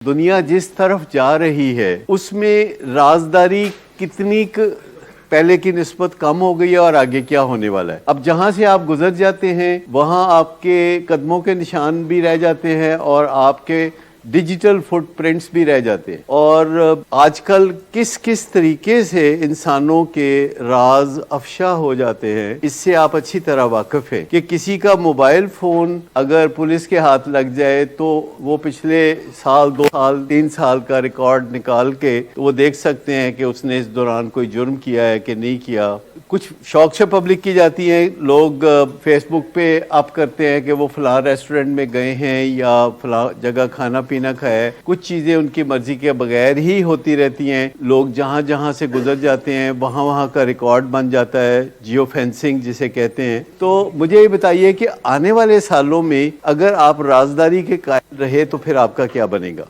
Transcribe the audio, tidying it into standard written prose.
दुनिया जिस तरफ जा रही है उसमें राजदारी कितनी पहले की निस्बत कम हो गई है और आगे क्या होने वाला है। अब जहां से आप गुजर जाते हैं वहां आपके कदमों के निशान भी रह जाते हैं और आपके डिजिटल फुटप्रिंट्स भी रह जाते हैं। और आजकल किस किस तरीके से इंसानों के राज अफशा हो जाते हैं, इससे आप अच्छी तरह वाकिफ हैं कि किसी का मोबाइल फोन अगर पुलिस के हाथ लग जाए तो वो पिछले साल, 2 साल, 3 साल का रिकॉर्ड निकाल के वो देख सकते हैं कि उसने इस दौरान कोई जुर्म किया है कि नहीं किया। कुछ शौक से पब्लिक की जाती है, लोग फेसबुक पे अप करते हैं कि वो फलां रेस्टोरेंट में गए हैं या फलां जगह खाना पीना खाया है। कुछ चीज़ें उनकी मर्जी के बगैर ही होती रहती हैं। लोग जहाँ जहाँ से गुजर जाते हैं वहाँ वहाँ का रिकॉर्ड बन जाता है, जियो फेंसिंग जिसे कहते हैं। तो मुझे ये बताइए कि आने वाले सालों में अगर आप राजदारी के कायल रहे तो फिर आपका क्या बनेगा?